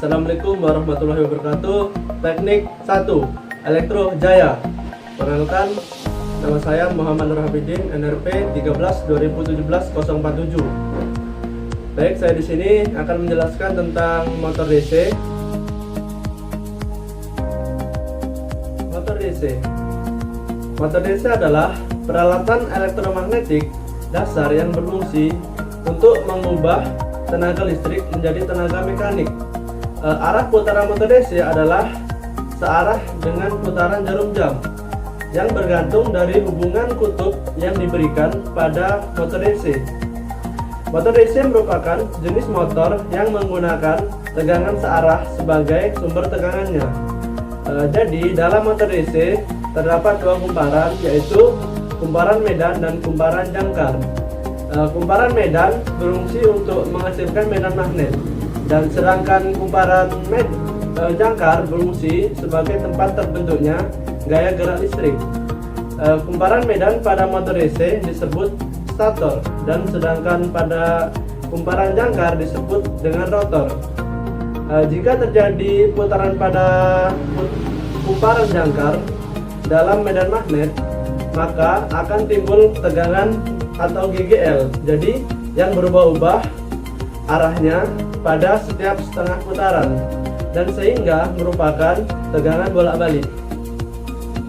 Assalamualaikum warahmatullahi wabarakatuh. Teknik 1 Elektro Jaya. Perkenalkan, nama saya Muhammad Nur Hafidin, NRP 13 2017 047. Baik, saya di sini akan menjelaskan tentang motor DC. Motor DC. Motor DC adalah peralatan elektromagnetik dasar yang berfungsi untuk mengubah tenaga listrik menjadi tenaga mekanik. Arah putaran motor DC adalah searah dengan putaran jarum jam yang bergantung dari hubungan kutub yang diberikan pada motor DC. Motor DC merupakan jenis motor yang menggunakan tegangan searah sebagai sumber tegangannya. Jadi dalam motor DC terdapat dua kumparan, yaitu kumparan medan dan kumparan jangkar. Kumparan medan berfungsi untuk menghasilkan medan magnet, dan sedangkan kumparan jangkar berfungsi sebagai tempat terbentuknya gaya gerak listrik. Kumparan medan pada motor DC disebut stator, dan sedangkan pada kumparan jangkar disebut dengan rotor. Jika terjadi putaran pada kumparan jangkar dalam medan magnet, maka akan timbul tegangan atau GGL. Jadi yang berubah-ubah arahnya pada setiap setengah putaran, dan sehingga merupakan tegangan bolak-balik.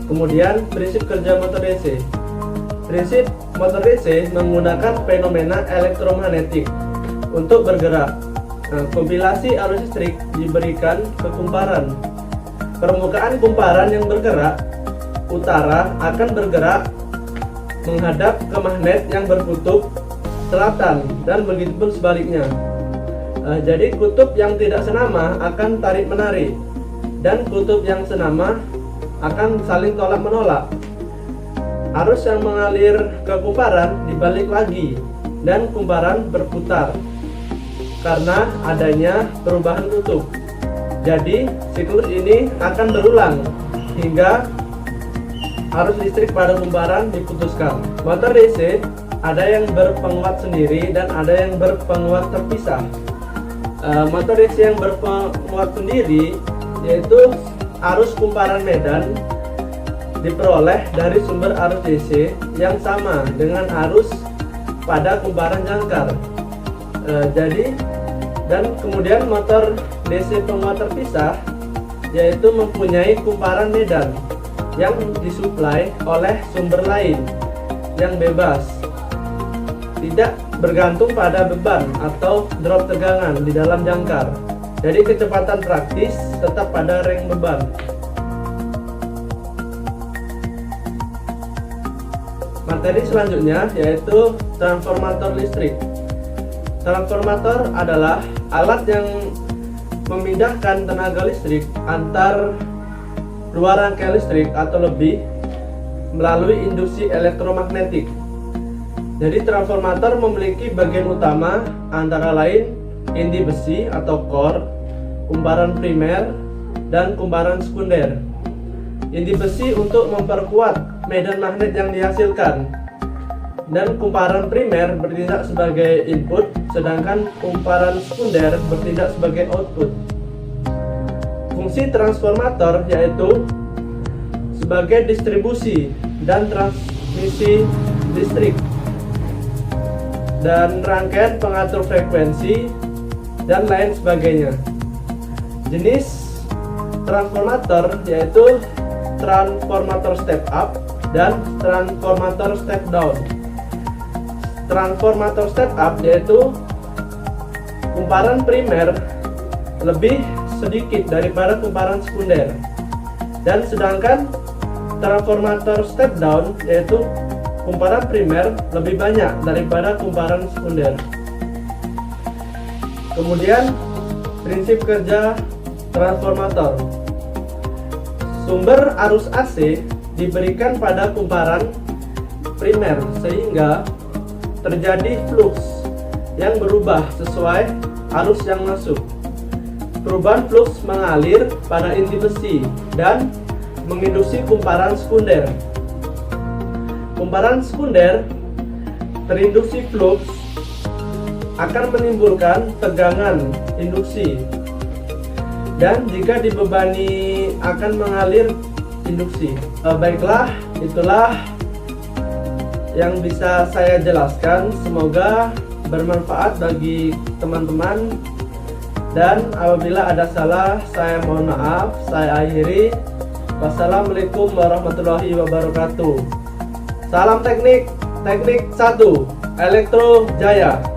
Kemudian prinsip kerja motor DC. Prinsip motor DC menggunakan fenomena elektromagnetik untuk bergerak. Kompilasi arus listrik diberikan ke kumparan. Permukaan kumparan yang bergerak utara akan bergerak menghadap ke magnet yang berkutub selatan, dan begitupun sebaliknya. Jadi kutub yang tidak senama akan tarik menarik, dan kutub yang senama akan saling tolak menolak. Arus yang mengalir ke kumparan dibalik lagi, dan kumparan berputar karena adanya perubahan kutub. Jadi siklus ini akan berulang hingga arus listrik pada kumparan diputuskan. Motor DC ada yang berpenguat sendiri dan ada yang berpenguat terpisah. Motor DC yang berpenguat sendiri yaitu arus kumparan medan diperoleh dari sumber arus DC yang sama dengan arus pada kumparan jangkar. Dan kemudian motor DC penguat terpisah yaitu mempunyai kumparan medan yang disuplai oleh sumber lain yang bebas, tidak bergantung pada beban atau drop tegangan di dalam jangkar. Jadi kecepatan praktis tetap pada reng beban. Materi selanjutnya yaitu transformator listrik. Transformator adalah alat yang memindahkan tenaga listrik antar dua rangkaian listrik atau lebih melalui induksi elektromagnetik. Jadi transformator memiliki bagian utama antara lain inti besi atau core, kumparan primer, dan kumparan sekunder. Inti besi untuk memperkuat medan magnet yang dihasilkan, dan kumparan primer bertindak sebagai input, sedangkan kumparan sekunder bertindak sebagai output. Fungsi transformator yaitu sebagai distribusi dan transmisi listrik, dan rangkaian pengatur frekuensi, dan lain sebagainya. Jenis transformator yaitu transformator step up dan transformator step down. Transformator step up yaitu kumparan primer lebih sedikit daripada kumparan sekunder, dan sedangkan transformator step down yaitu kumparan primer lebih banyak daripada kumparan sekunder. Kemudian prinsip kerja transformator. Sumber arus AC diberikan pada kumparan primer sehingga terjadi flux yang berubah sesuai arus yang masuk. Perubahan flux mengalir pada inti besi dan menginduksi kumparan sekunder. Kumparan sekunder terinduksi flux akan menimbulkan tegangan induksi. dan jika dibebani akan mengalir induksi. Baiklah, itulah yang bisa saya jelaskan. Semoga bermanfaat bagi teman-teman, dan apabila ada salah saya mohon maaf. Saya akhiri. Wassalamualaikum warahmatullahi wabarakatuh. Salam teknik 1 Elektro Jaya.